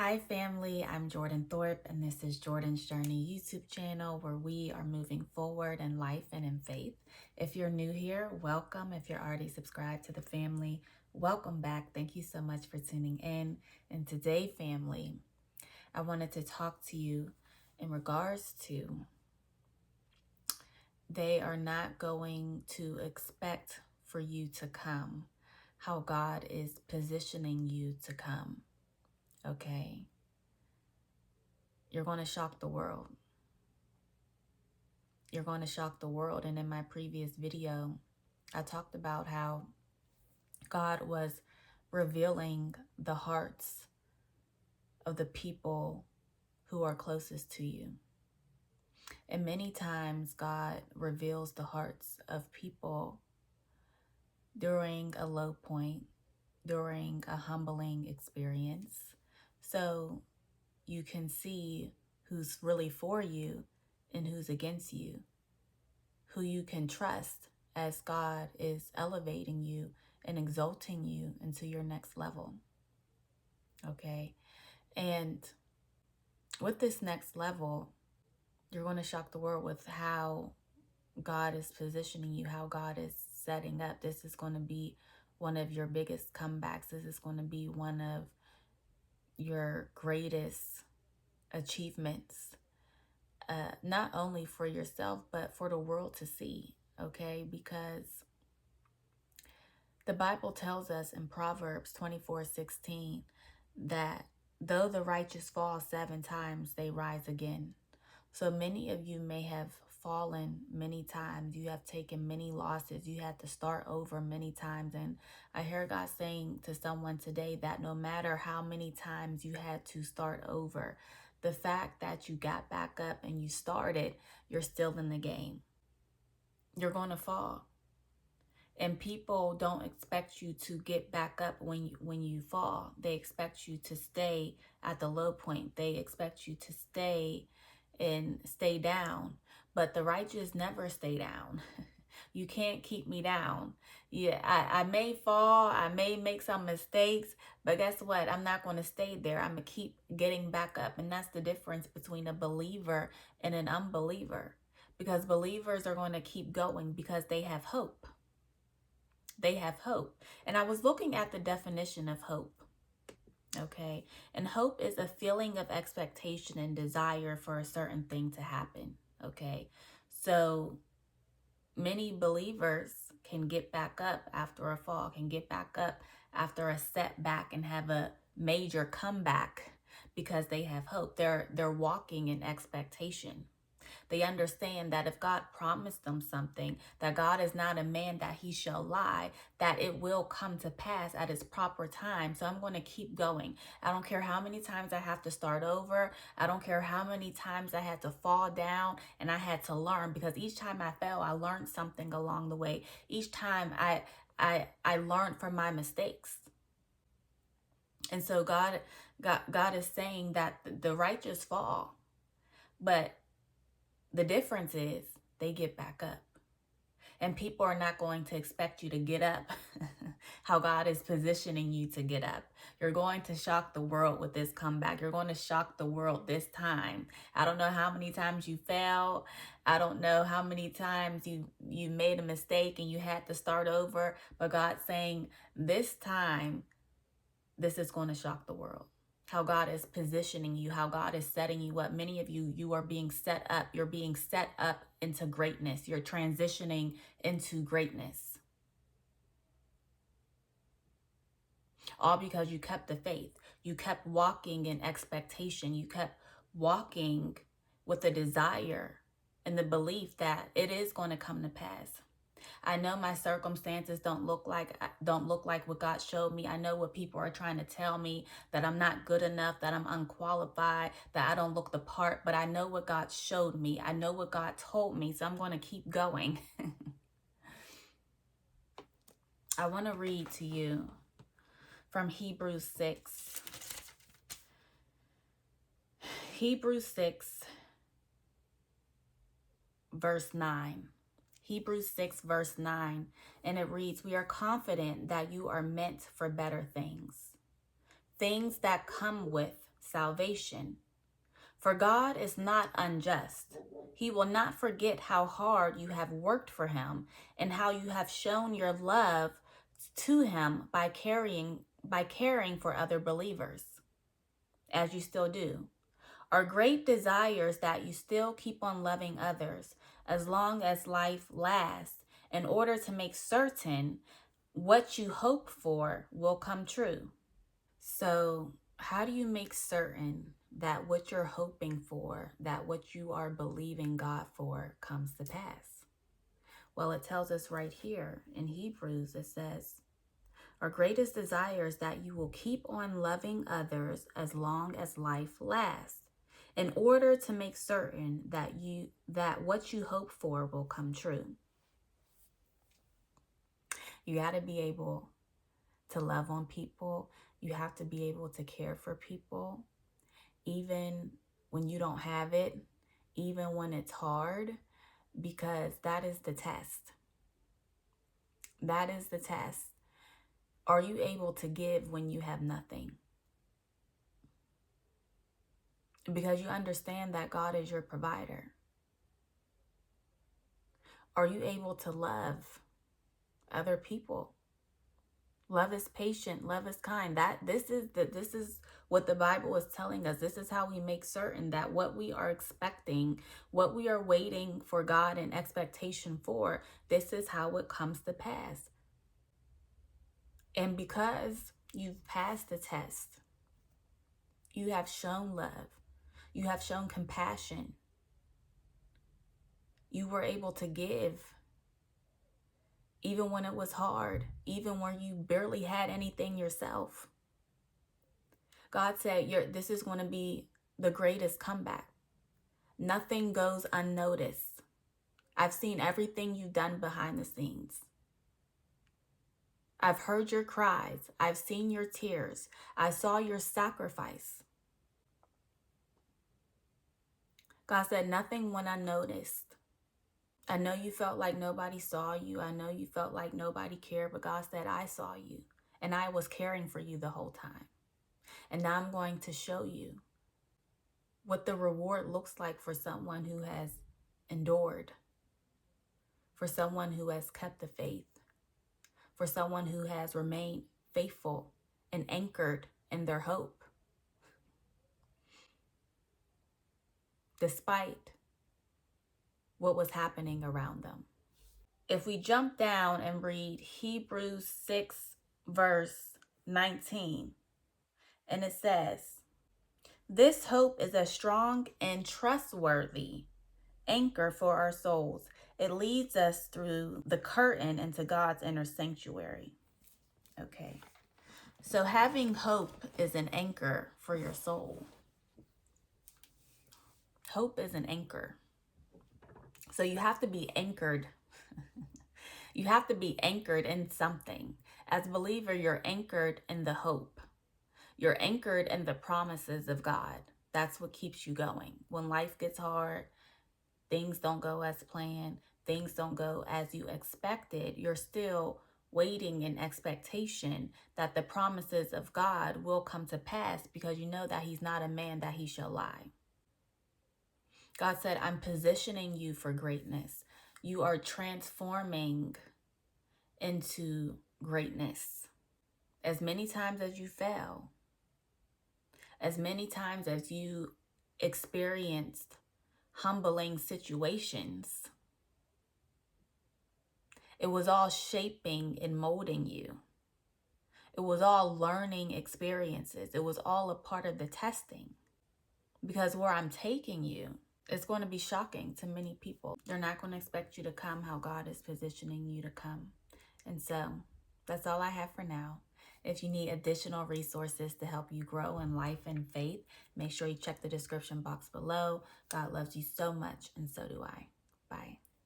Hi family, I'm Jordan Thorpe and this is Jordan's Journey YouTube channel where we are moving forward in life and in faith. If you're new here, welcome. If you're already subscribed to the family, welcome back. Thank you so much for tuning in. And today, family, I wanted to talk to you in regards to they are not going to expect for you to come, how God is positioning you to come, okay? You're going to shock the world. You're going to shock the world. And in my previous video, I talked about how God was revealing the hearts of the people who are closest to you. And many times God reveals the hearts of people during a low point, during a humbling experience. So you can see who's really for you and who's against you, who you can trust as God is elevating you and exalting you into your next level. Okay. And with this next level, you're going to shock the world with how God is positioning you, how God is setting up. This is going to be one of your biggest comebacks. This is going to be one of your greatest achievements, not only for yourself, but for the world to see. Okay. Because the Bible tells us in Proverbs 24:16 that though the righteous fall 7 times, they rise again. So many of you may have fallen many times. You have taken many losses. You had to start over many times. And I hear God saying to someone today that no matter how many times you had to start over, the fact that you got back up and you started, you're still in the game. You're going to fall. And people don't expect you to get back up when you fall. They expect you to stay at the low point. They expect you to stay down. But the righteous never stay down. You can't keep me down. Yeah, I may fall. I may make some mistakes. But guess what? I'm not going to stay there. I'm going to keep getting back up. And that's the difference between a believer and an unbeliever. Because believers are going to keep going because they have hope. They have hope. And I was looking at the definition of hope. Okay. And hope is a feeling of expectation and desire for a certain thing to happen. Okay. So many believers can get back up after a fall, can get back up after a setback and have a major comeback because they have hope. They're walking in expectation. They understand that if God promised them something, that God is not a man that he shall lie, that it will come to pass at its proper time. So I'm going to keep going. I don't care how many times I have to start over. I don't care how many times I had to fall down and I had to learn, because each time I fell, I learned something along the way. Each time I learned from my mistakes. And so God is saying that the righteous fall, but the difference is they get back up. And people are not going to expect you to get up how God is positioning you to get up. You're going to shock the world with this comeback. You're going to shock the world this time. I don't know how many times you fell. I don't know how many times you made a mistake and you had to start over. But God's saying this time, this is going to shock the world. How God is positioning you, how God is setting you up. Many of you, you are being set up. You're being set up into greatness. You're transitioning into greatness. All because you kept the faith. You kept walking in expectation. You kept walking with a desire and the belief that it is going to come to pass. I know my circumstances don't look like what God showed me. I know what people are trying to tell me, that I'm not good enough, that I'm unqualified, that I don't look the part, but I know what God showed me. I know what God told me, so I'm going to keep going. I want to read to you from Hebrews 6. Hebrews 6, verse 9. Hebrews 6, verse 9, and it reads, "We are confident that you are meant for better things, things that come with salvation. For God is not unjust. He will not forget how hard you have worked for him and how you have shown your love to him by caring for other believers, as you still do. Our great desire is that you still keep on loving others as long as life lasts, in order to make certain what you hope for will come true. So, how do you make certain that what you're hoping for, that what you are believing God for, comes to pass? Well, it tells us right here in Hebrews, it says, our greatest desire is that you will keep on loving others as long as life lasts, in order to make certain that what you hope for will come true. You got to be able to love on people. You have to be able to care for people, even when you don't have it, even when it's hard, because that is the test. That is the test. Are you able to give when you have nothing? Because you understand that God is your provider. Are you able to love other people? Love is patient, love is kind. This is what the Bible is telling us. This is how we make certain that what we are expecting, what we are waiting for God in expectation for, this is how it comes to pass. And because you've passed the test, you have shown love, you have shown compassion, you were able to give even when it was hard, even when you barely had anything yourself. God said, this is going to be the greatest comeback. Nothing goes unnoticed. I've seen everything you've done behind the scenes. I've heard your cries. I've seen your tears. I saw your sacrifice. God said, nothing went unnoticed. I know you felt like nobody saw you. I know you felt like nobody cared, but God said, I saw you and I was caring for you the whole time. And now I'm going to show you what the reward looks like for someone who has endured, for someone who has kept the faith, for someone who has remained faithful and anchored in their hope, despite what was happening around them. If we jump down and read Hebrews 6, verse 19, and it says, this hope is a strong and trustworthy anchor for our souls. It leads us through the curtain into God's inner sanctuary. Okay, so having hope is an anchor for your soul. Hope is an anchor. So you have to be anchored. You have to be anchored in something. As a believer, you're anchored in the hope. You're anchored in the promises of God. That's what keeps you going. When life gets hard, things don't go as planned, things don't go as you expected, you're still waiting in expectation that the promises of God will come to pass, because you know that he's not a man that he shall lie. God said, I'm positioning you for greatness. You are transforming into greatness. As many times as you fell, as many times as you experienced humbling situations, it was all shaping and molding you. It was all learning experiences. It was all a part of the testing. Because where I'm taking you, it's going to be shocking to many people. They're not going to expect you to come how God is positioning you to come. And so that's all I have for now. If you need additional resources to help you grow in life and faith, make sure you check the description box below. God loves you so much, and so do I.